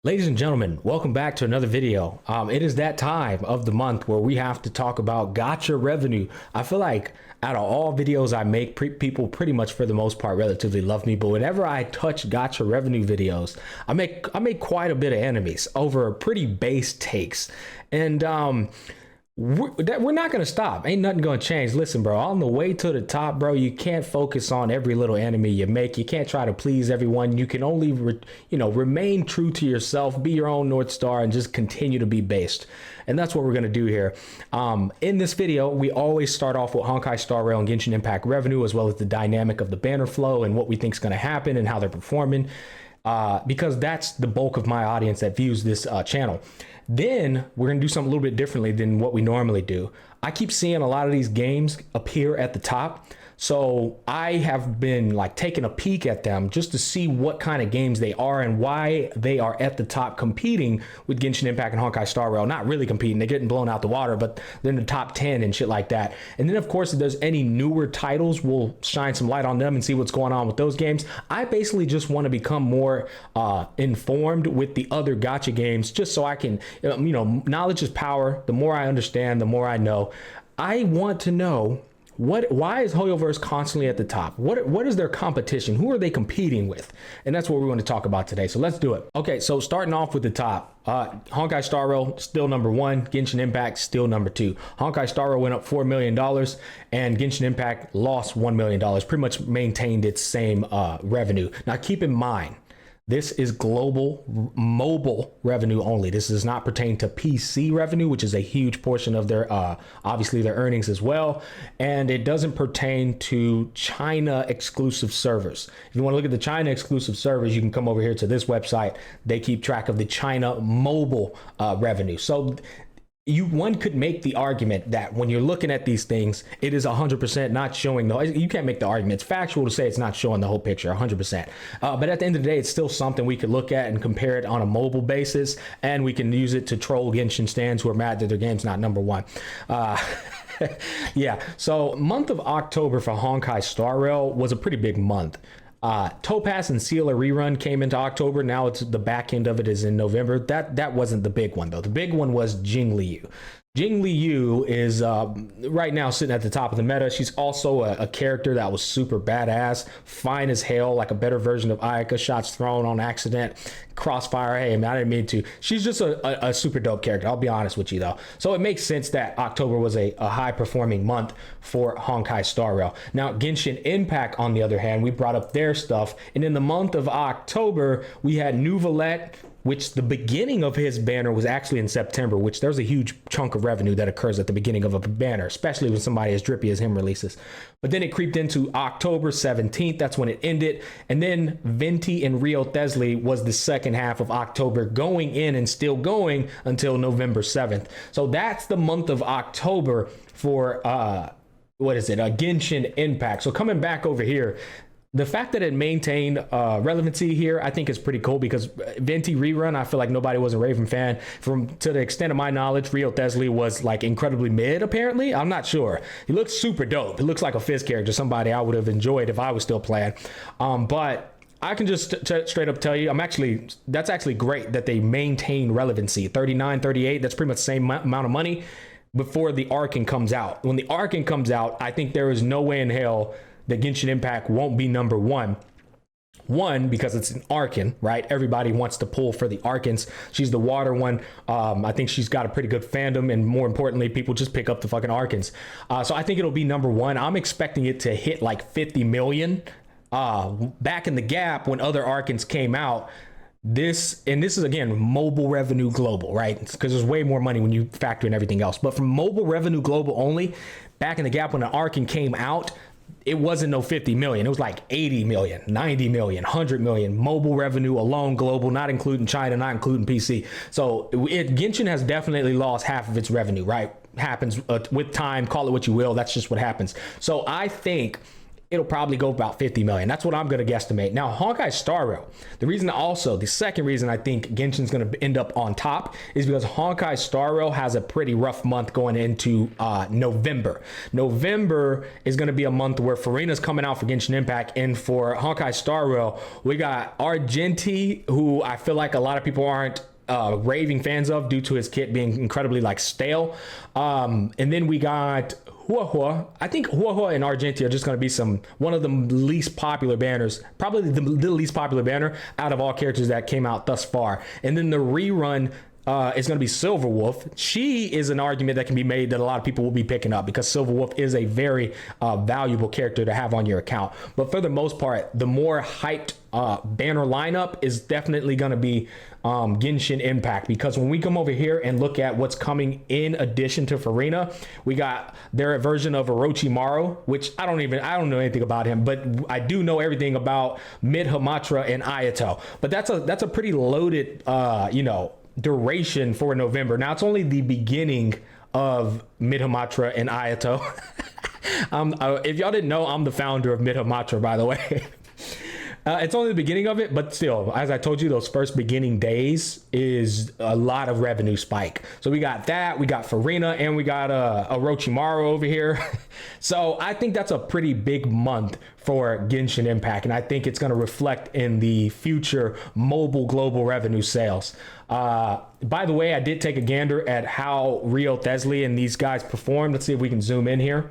Ladies and gentlemen, welcome back to another video. It is that time of the month where we have to talk about gacha revenue. I feel like out of all videos I make, people pretty much for the most part relatively love me, but whenever I touch gacha revenue videos, I make quite a bit of enemies over pretty base takes. And we're not gonna stop. Ain't nothing gonna change. Listen, bro, on the way to the top, bro, you can't focus on every little enemy you make. You can't try to please everyone. You can only remain true to yourself, be your own North Star, and just continue to be based. And that's what we're gonna do here. In this video, we always start off with Honkai Star Rail and Genshin Impact revenue, as well as the dynamic of the banner flow and what we think is gonna happen and how they're performing, because that's the bulk of my audience that views this channel. Then we're gonna do something a little bit differently than what we normally do. I keep seeing a lot of these games appear at the top. So I have been like taking a peek at them just to see what kind of games they are and why they are at the top competing with Genshin Impact and Honkai Star Rail. Not really competing, they're getting blown out the water, but they're in the top 10 and shit like that. And then of course, if there's any newer titles, we'll shine some light on them and see what's going on with those games. I basically just want to become more informed with the other gacha games, just so I can, knowledge is power. The more I understand, the more I know. I want to know why is Hoyoverse constantly at the top? What is their competition? Who are they competing with? And that's what we're going to talk about today. So let's do it. Okay, so starting off with the top, Honkai Star Rail still number one, Genshin Impact still number two. Honkai Star Rail went up $4 million and Genshin Impact lost $1 million, pretty much maintained its same revenue. Now keep in mind, this is global mobile revenue only. This does not pertain to PC revenue, which is a huge portion of their, obviously their earnings as well. And it doesn't pertain to China exclusive servers. If you want to look at the China exclusive servers, you can come over here to this website. They keep track of the China mobile revenue. So one could make the argument that when you're looking at these things, it is 100% not showing you can't make the argument. It's factual to say it's not showing the whole picture 100%. But at the end of the day, it's still something we could look at and compare it on a mobile basis. And we can use it to troll Genshin stands who are mad that their game's not number one. Yeah, so month of October for Honkai Star Rail was a pretty big month. Topaz and Sealer rerun came into October. Now it's the back end of it is in November. That wasn't the big one though. The big one was Jing Liu. Jing Liu is right now sitting at the top of the meta. She's also a character that was super badass, fine as hell, like a better version of Ayaka. Shots thrown on accident, crossfire. Hey, man, I didn't mean to. She's just a super dope character. I'll be honest with you though. So it makes sense that October was a high performing month for Honkai Star Rail. Now Genshin Impact, on the other hand, we brought up their stuff, and in the month of October we had Nouvelette, which the beginning of his banner was actually in September, which there's a huge chunk of revenue that occurs at the beginning of a banner, especially when somebody as drippy as him releases. But then it creeped into October 17th. That's when it ended. And then Venti and Rio Tesli was the second half of October, going in and still going until November 7th. So that's the month of October for, Genshin Impact. So coming back over here, the fact that it maintained relevancy here, I think is pretty cool, because Venti rerun, I feel like nobody was a Raven fan. To the extent of my knowledge, Rio Tesli was like incredibly mid, apparently. I'm not sure. He looks super dope. It looks like a Fizz character, somebody I would have enjoyed if I was still playing. But I can just straight up tell you, that's actually great that they maintain relevancy. 39, 38, that's pretty much the same amount of money before the Arcane comes out. When the Arcane comes out, I think there is no way in hell that Genshin Impact won't be number one. One, because it's an Arcane, right? Everybody wants to pull for the Arcans. She's the water one. I think she's got a pretty good fandom, and more importantly, people just pick up the fucking Arcans. So I think it'll be number one. I'm expecting it to hit like 50 million. Back in the gap when other Arcans came out, this is again mobile revenue global, right? Because there's way more money when you factor in everything else. But from mobile revenue global only, back in the gap when an Arcane came out, it wasn't no 50 million. It was like 80 million, 90 million, 100 million mobile revenue alone global, not including China, not including PC. So Genshin has definitely lost half of its revenue, right? Happens with time, call it what you will. That's just what happens. So I think it'll probably go about 50 million. That's what I'm going to guesstimate. Now, Honkai Star Rail, the second reason I think Genshin's going to end up on top is because Honkai Star Rail has a pretty rough month going into November. November is going to be a month where Farina's coming out for Genshin Impact, and for Honkai Star Rail, we got Argenti, who I feel like a lot of people aren't raving fans of due to his kit being incredibly like stale. And then we got Huahua. I think Huahua and Argenti are just going to be one of the least popular banners, probably the least popular banner out of all characters that came out thus far. And then the rerun is going to be Silverwolf. She is an argument that can be made that a lot of people will be picking up because Silverwolf is a very valuable character to have on your account. But for the most part, the more hyped banner lineup is definitely going to be Genshin Impact, because when we come over here and look at what's coming in addition to Farina, we got their version of Orochimaru, which I don't know anything about him, but I do know everything about Mid Hamatra and Ayato. But that's a pretty loaded duration for November. Now it's only the beginning of Mid Hamatra and Ayato. If y'all didn't know, I'm the founder of Mid Hamatra, by the way. It's only the beginning of it, but still, as I told you, those first beginning days is a lot of revenue spike. So we got that, we got Farina, and we got Orochimaru over here. So I think that's a pretty big month for Genshin Impact, and I think it's going to reflect in the future mobile global revenue sales. By the way, I did take a gander at how Rio Thesley and these guys performed. Let's see if we can zoom in here.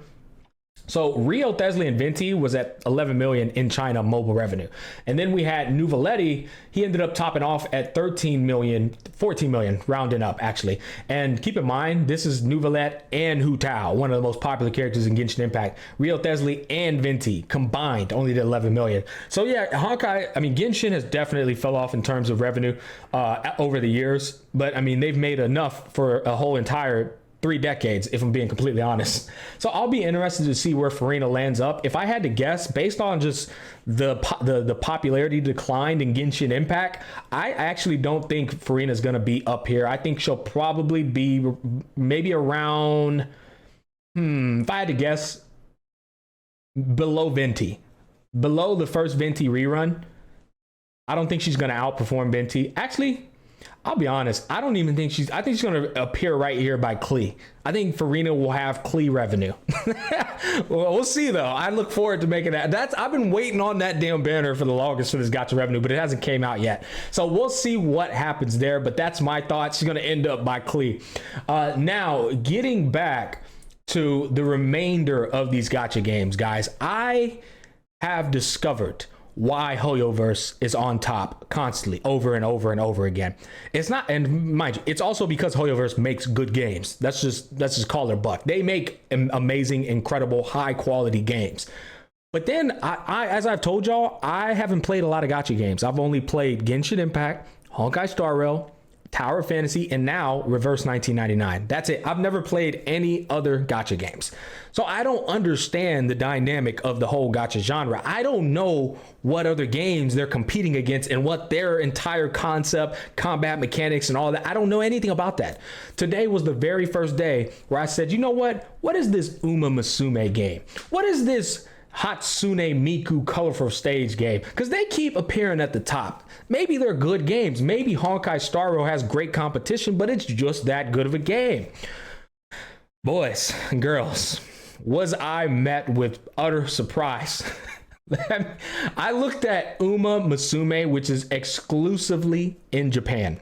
So Rio Thesley and Venti was at 11 million in China mobile revenue. And then we had Nuvoletti. He ended up topping off at 13 million, 14 million, rounding up actually. And keep in mind, this is Nuvolette and Hu Tao, one of the most popular characters in Genshin Impact. Rio Thesley and Venti combined only did 11 million. So yeah, Genshin has definitely fell off in terms of revenue over the years. But I mean, they've made enough for a whole entire 3 decades, if I'm being completely honest. So I'll be interested to see where Farina lands up. If I had to guess, based on just the popularity decline in Genshin Impact, I actually don't think Farina's going to be up here. I think she'll probably be maybe around, if I had to guess, below Venti. Below the first Venti rerun. I don't think she's going to outperform Venti. Actually, I'll be honest, I think she's going to appear right here by Klee. I think Farina will have Klee revenue. Well, we'll see though. I look forward to making that. I've been waiting on that damn banner for the longest for this Gacha revenue, but it hasn't came out yet. So we'll see what happens there, but that's my thoughts. She's going to end up by Klee. Now, getting back to the remainder of these Gacha games, guys, I have discovered why Hoyoverse is on top constantly over and over and over again. It's not, and mind you, it's also because Hoyoverse makes good games. Let's just call their buck. They make amazing, incredible, high quality games. But then I as I've told y'all, I haven't played a lot of Gacha games. I've only played Genshin Impact, Honkai Star Rail, Tower of Fantasy, and now Reverse 1999. That's it. I've never played any other Gacha games. So I don't understand the dynamic of the whole Gacha genre. I don't know what other games they're competing against and what their entire concept, combat mechanics, and all that. I don't know anything about that. Today was the very first day where I said, you know what? What is this Uma Musume game? What is this Hatsune Miku colorful stage game? Because they keep appearing at the top. Maybe they're good games. Maybe Honkai Star Rail has great competition, but it's just that good of a game. Boys and girls, was I met with utter surprise. I looked at Uma Musume, which is exclusively in Japan.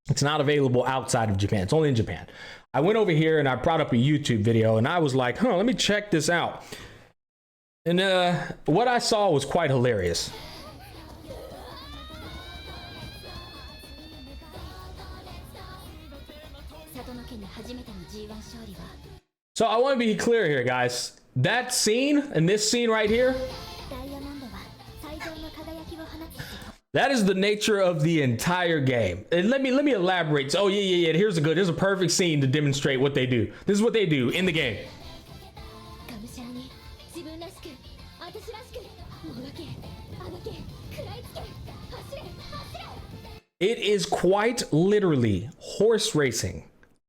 It's not available outside of Japan. It's only in Japan. I went over here and I brought up a YouTube video and I was like, let me check this out. And what I saw was quite hilarious. So I want to be clear here, guys. That scene and this scene right here, that is the nature of the entire game. And let me elaborate. Oh yeah. Here's a perfect scene to demonstrate what they do. This is what they do in the game. It is quite literally horse racing,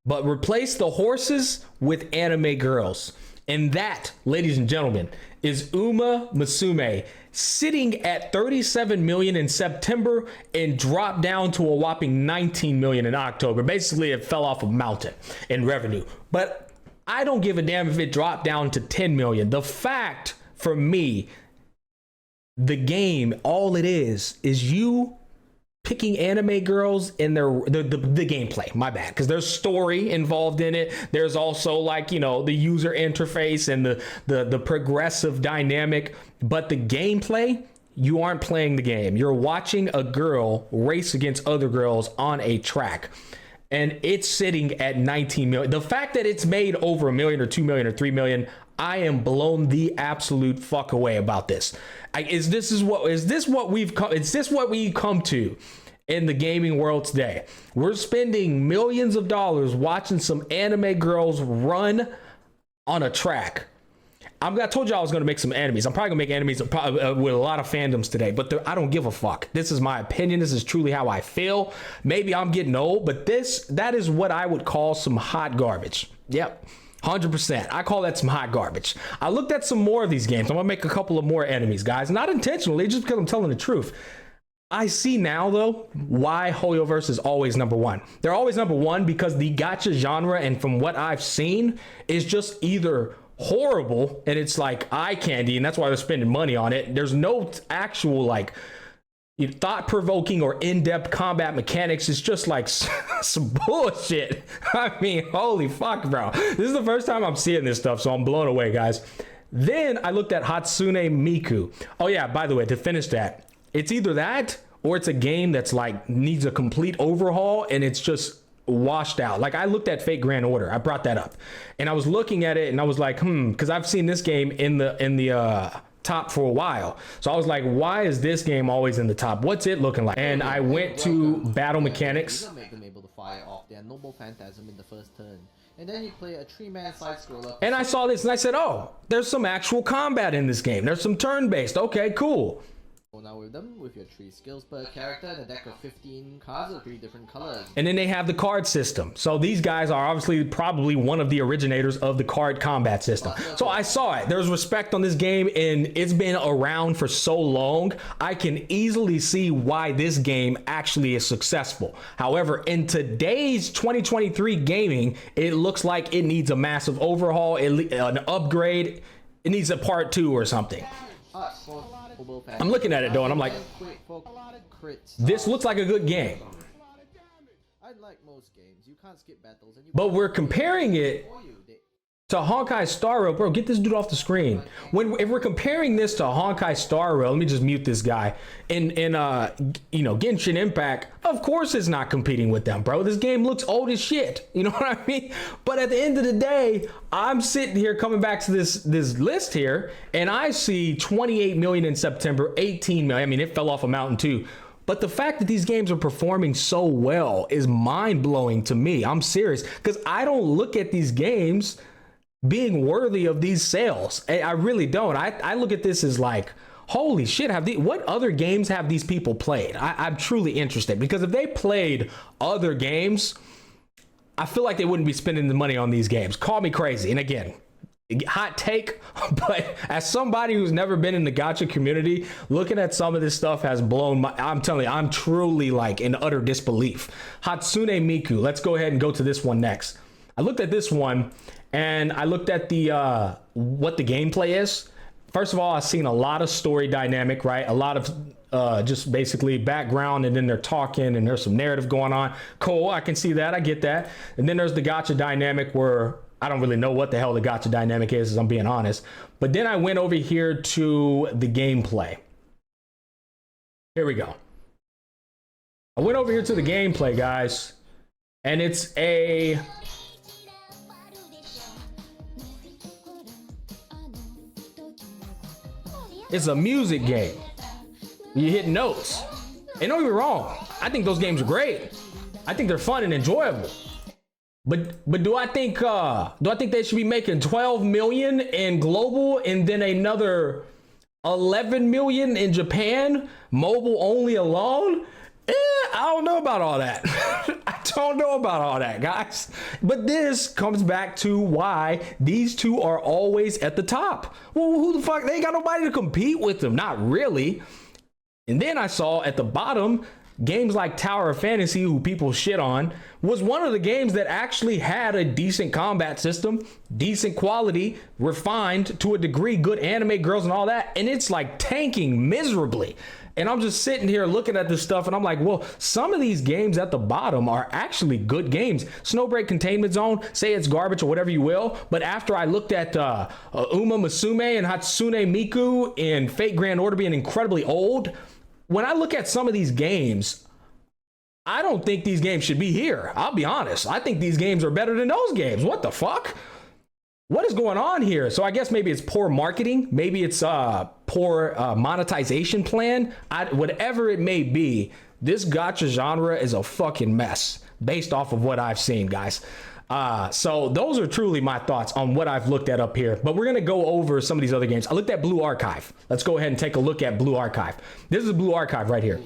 but replace the horses with anime girls. And that, ladies and gentlemen, is Uma Musume, sitting at 37 million in September and dropped down to a whopping 19 million in October. Basically, it fell off a mountain in revenue. But I don't give a damn if it dropped down to 10 million. The fact for me, the game, all it is you picking anime girls in their the gameplay, my bad, because there's story involved in it. There's also, like, you know, the user interface and the progressive dynamic, but the gameplay, you aren't playing the game. You're watching a girl race against other girls on a track, and it's sitting at 19 million. The fact that it's made over $1 million or 2 million or 3 million, I am blown the absolute fuck away about this. Is this what we've come to in the gaming world today? We're spending millions of dollars watching some anime girls run on a track. I told you I was going to make some enemies. I'm probably going to make enemies with a lot of fandoms today, but I don't give a fuck. This is my opinion. This is truly how I feel. Maybe I'm getting old, but that is what I would call some hot garbage. Yep. 100%. I call that some hot garbage. I looked at some more of these games. I'm gonna make a couple of more enemies, guys. Not intentionally, just because I'm telling the truth. I see now, though, why Hoyoverse is always number one. They're always number one because the gacha genre, and from what I've seen, is just either horrible and it's like eye candy, and that's why they're spending money on it. There's no actual, like, thought-provoking or in-depth combat mechanics. Is just like some bullshit. I mean, holy fuck, bro. This is the first time I'm seeing this stuff, so I'm blown away, guys. Then I looked at Hatsune Miku. Oh yeah, by the way, to finish that, it's either that or it's a game that's like needs a complete overhaul and it's just washed out. Like, I looked at Fate Grand Order. I brought that up, and I was looking at it and I was like, because I've seen this game in the top for a while. So I was like, why is this game always in the top? What's it looking like? And I went to battle mechanics. Make them able to fire off their noble phantasm in the first turn. And then you play a 3-man side scroller. And I saw this and I said, oh, there's some actual combat in this game. There's some turn-based. Okay, cool. Now with them, with your 3 skills per character and a deck of 15 cards of 3 different colors. And then they have the card system. So these guys are obviously probably one of the originators of the card combat system. So I saw it. There's respect on this game, and it's been around for so long. I can easily see why this game actually is successful. However, in today's 2023 gaming, it looks like it needs a massive overhaul, an upgrade. It needs a part 2 or something. I'm looking at it though, and I'm like, this looks like a good game. Unlike most games, you can't skip battles, but we're comparing it to Honkai Star Rail. Bro, get this dude off the screen. If we're comparing this to Honkai Star Rail, let me just mute this guy. In Genshin Impact, of course it's not competing with them, bro. This game looks old as shit. You know what I mean? But at the end of the day, I'm sitting here coming back to this list here, and I see 28 million in September, 18 million. I mean, it fell off a mountain too. But the fact that these games are performing so well is mind-blowing to me. I'm serious, because I don't look at these games being worthy of these sales. I really don't. I look at this as like, holy shit, what other games have these people played? I'm truly interested, because if they played other games, I feel like they wouldn't be spending the money on these games. Call me crazy. And again, hot take, but as somebody who's never been in the gacha community, looking at some of this stuff has blown my, I'm telling you, I'm truly like in utter disbelief. Hatsune Miku. Let's go ahead and go to this one next. I looked at this one, and I looked at the what the gameplay is. First of all, I've seen a lot of story dynamic, right? A lot of just basically background, and then they're talking, and there's some narrative going on. Cool, I can see that, I get that. And then there's the gacha dynamic, where I don't really know what the hell the gacha dynamic is, as I'm being honest. But then I went over here to the gameplay. Here we go. I went over here to the gameplay, guys, and it's a music game. You hit notes. And don't get me wrong, I think those games are great. I think they're fun and enjoyable. But do I think they should be making 12 million in global and then another 11 million in Japan, mobile only alone? I don't know about all that. I don't know about all that, guys. But this comes back to why these two are always at the top. Well, who the fuck? They ain't got nobody to compete with them. Not really. And then I saw at the bottom, games like Tower of Fantasy, who people shit on, was one of the games that actually had a decent combat system, decent quality, refined to a degree, good anime girls and all that. And it's like tanking miserably. And I'm just sitting here looking at this stuff and I'm like, well, some of these games at the bottom are actually good games. Snowbreak Containment Zone, say it's garbage or whatever you will. But after I looked at Uma Musume and Hatsune Miku and Fate Grand Order being incredibly old, when I look at some of these games, I don't think these games should be here. I'll be honest. I think these games are better than those games. What the fuck? What is going on here? So I guess maybe it's poor marketing. Maybe it's poor monetization plan. Whatever it may be, this gacha genre is a fucking mess based off of what I've seen, guys. So those are truly my thoughts on what I've looked at up here, but we're going to go over some of these other games. I looked at Blue Archive. Let's go ahead and take a look at Blue Archive. This is Blue Archive right here.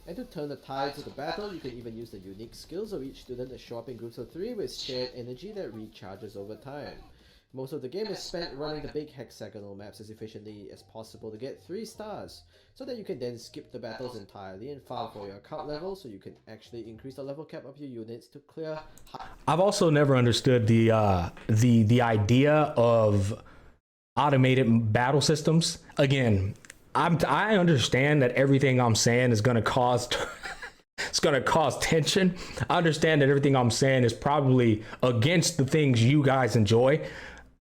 And to turn the tides of the battle, you can even use the unique skills of each student that show up in groups of 3 with shared energy that recharges over time. Most of the game is spent running the big hexagonal maps as efficiently as possible to get 3 stars, so that you can then skip the battles entirely and farm for your account level so you can actually increase the level cap of your units to clear high. I've also never understood the idea of automated battle systems. Again, I understand that everything I'm saying is going to cause it's going to cause tension. I understand that everything I'm saying is probably against the things you guys enjoy.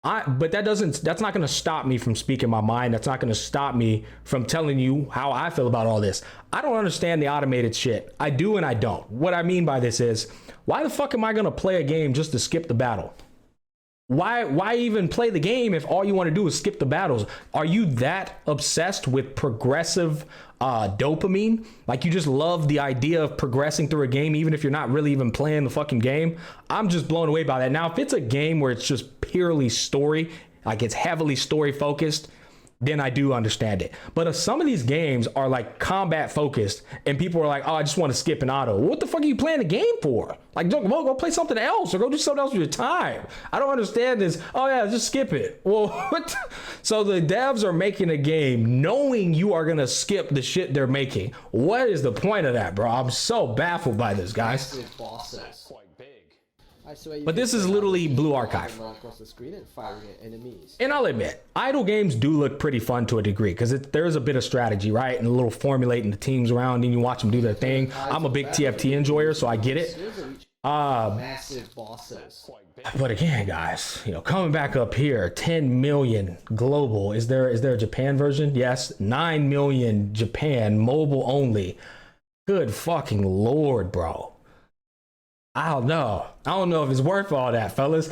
But that's not going to stop me from speaking my mind. That's not going to stop me from telling you how I feel about all this. I don't understand the automated shit. I do and I don't. What I mean by this is, why the fuck am I going to play a game just to skip the battle? Why even play the game if all you want to do is skip the battles? Are you that obsessed with progressive dopamine? Like you just love the idea of progressing through a game even if you're not really even playing the fucking game? I'm just blown away by that. Now, if it's a game where it's just purely story, like it's heavily story focused, then I do understand it. But if some of these games are like combat focused and people are like, oh, I just want to skip an auto. What the fuck are you playing the game for? Like, go play something else or go do something else with your time. I don't understand this. Oh yeah, just skip it. Well, what? So the devs are making a game knowing you are going to skip the shit they're making. What is the point of that, bro? I'm so baffled by this, guys. But this is literally Blue Archive. Across the screen and firing at enemies. And I'll admit, idle games do look pretty fun to a degree because there's a bit of strategy, right? And a little formulating the teams around and you watch them do their thing. I'm a big TFT enjoyer, so I get it. Massive bosses. But again, guys, coming back up here, 10 million global. Is there a Japan version? Yes. 9 million Japan, mobile only. Good fucking Lord, bro. I don't know if it's worth all that, fellas.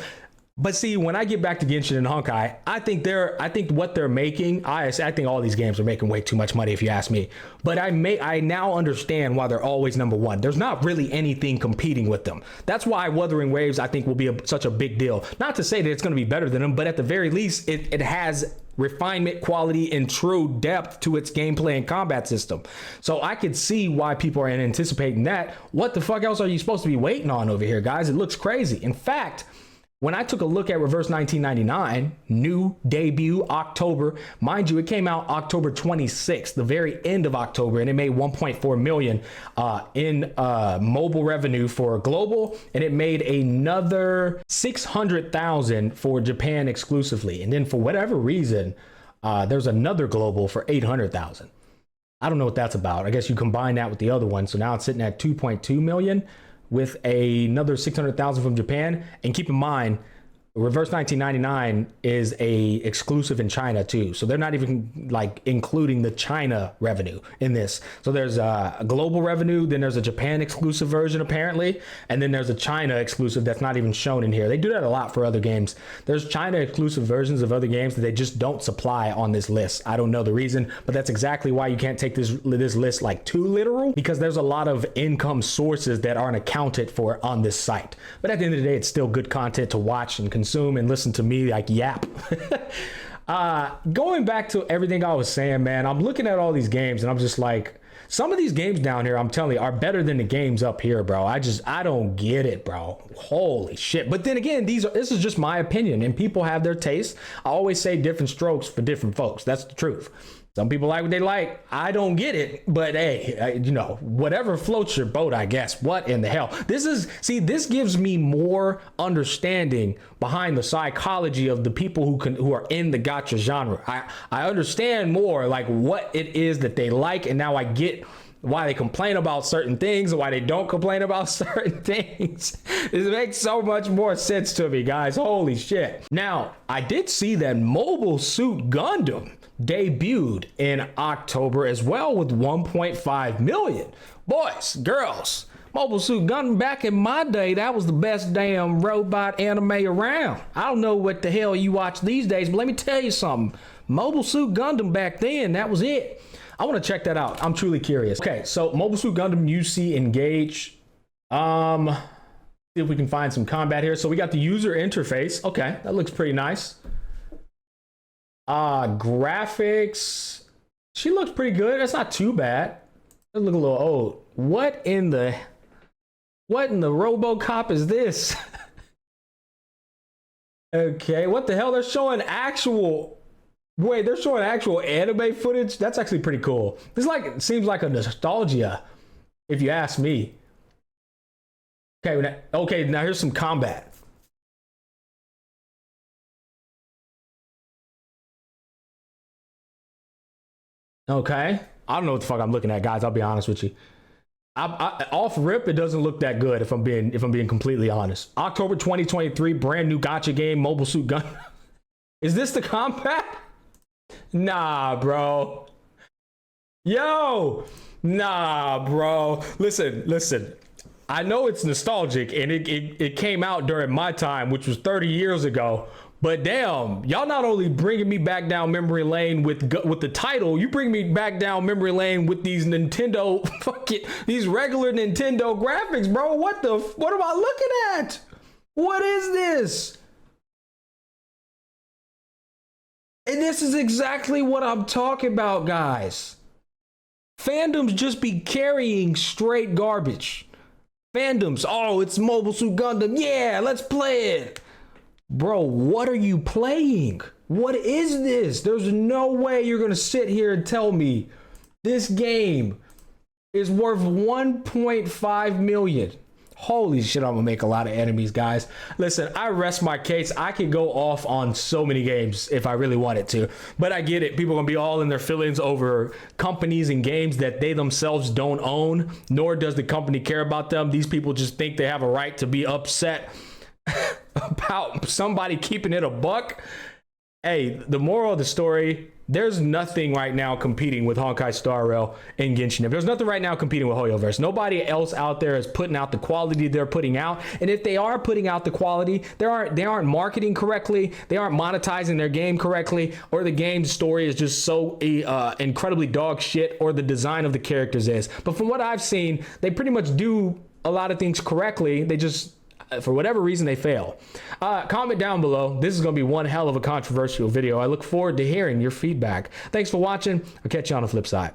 But see, when I get back to Genshin and Honkai, I think what they're making, I think all these games are making way too much money if you ask me. But I now understand why they're always number one. There's not really anything competing with them. That's why Wuthering Waves, I think, will be such a big deal. Not to say that it's going to be better than them, but at the very least, it has refinement, quality, and true depth to its gameplay and combat system. So I could see why people are anticipating that. What the fuck else are you supposed to be waiting on over here, guys? It looks crazy. In fact, when I took a look at Reverse 1999, new debut October, mind you, it came out October 26th, the very end of October, and it made 1.4 million in mobile revenue for global, and it made another 600,000 for Japan exclusively. And then for whatever reason, there's another global for 800,000. I don't know what that's about. I guess you combine that with the other one, so now it's sitting at 2.2 million. With another 600,000 from Japan. And keep in mind, Reverse 1999 is a exclusive in China too. So they're not even like including the China revenue in this. So there's a global revenue, then there's a Japan exclusive version apparently, and then there's a China exclusive that's not even shown in here. They do that a lot for other games. There's China exclusive versions of other games that they just don't supply on this list. I don't know the reason, but that's exactly why you can't take this list like too literal, because there's a lot of income sources that aren't accounted for on this site. But at the end of the day, it's still good content to watch and consume and listen to me like yap. Going back to everything I was saying, man, I'm looking at all these games and I'm just like, Some of these games down here, I'm telling you, are better than the games up here, bro. I don't get it, bro. Holy shit. But then again, this is just my opinion, and people have their taste. I always say different strokes for different folks. That's the truth. Some people like what they like. I don't get it, but hey, you know, whatever floats your boat, I guess. What in the hell? This gives me more understanding behind the psychology of the people who are in the gacha genre. I understand more like what it is that they like, and now I get why they complain about certain things and why they don't complain about certain things. This makes so much more sense to me, guys. Holy shit. Now, I did see that Mobile Suit Gundam debuted in October as well with 1.5 million. Boys, girls, Mobile Suit Gundam, back in my day, that was the best damn robot anime around. I don't know what the hell you watch these days, but let me tell you something. Mobile Suit Gundam back then, that was it. I want to check that out. I'm truly curious. Okay, so Mobile Suit Gundam UC Engage. See if we can find some combat here. So we got the user interface. Okay, that looks pretty nice. Graphics. She looks pretty good. That's not too bad. It look a little old. What in the RoboCop is this? Okay, what the hell? They're showing actual. Wait, they're showing actual anime footage? That's actually pretty cool. This seems like a nostalgia, if you ask me. Okay, now here's some combat. Okay, I don't know what the fuck I'm looking at, guys. I'll be honest with you. Off rip, it doesn't look that good if I'm being completely honest. October 2023, brand new gacha game, Mobile Suit Gundam. Is this the combat? Nah, bro. Yo, nah, bro. Listen. I know it's nostalgic, and it came out during my time, which was 30 years ago. But damn, y'all not only bringing me back down memory lane with the title, you bring me back down memory lane with these Nintendo these regular Nintendo graphics, bro. What am I looking at? What is this? And this is exactly what I'm talking about, guys. Fandoms just be carrying straight garbage. Fandoms, oh, it's Mobile Suit Gundam. Yeah, let's play it. Bro, what are you playing? What is this? There's no way you're going to sit here and tell me this game is worth 1.5 million. Holy shit, I'm gonna make a lot of enemies, guys. Listen, I rest my case. I could go off on so many games if I really wanted to, but I get it. People are gonna be all in their feelings over companies and games that they themselves don't own, nor does the company care about them. These people just think they have a right to be upset about somebody keeping it a buck. Hey, the moral of the story, there's nothing right now competing with Honkai Star Rail and Genshin. There's nothing right now competing with Hoyoverse. Nobody else out there is putting out the quality they're putting out. And if they are putting out the quality, they aren't marketing correctly, they aren't monetizing their game correctly, or the game's story is just so incredibly dog shit, or the design of the characters is. But from what I've seen, they pretty much do a lot of things correctly. They just, for whatever reason, they fail. Comment down below. This is going to be one hell of a controversial video. I look forward to hearing your feedback. Thanks for watching. I'll catch you on the flip side.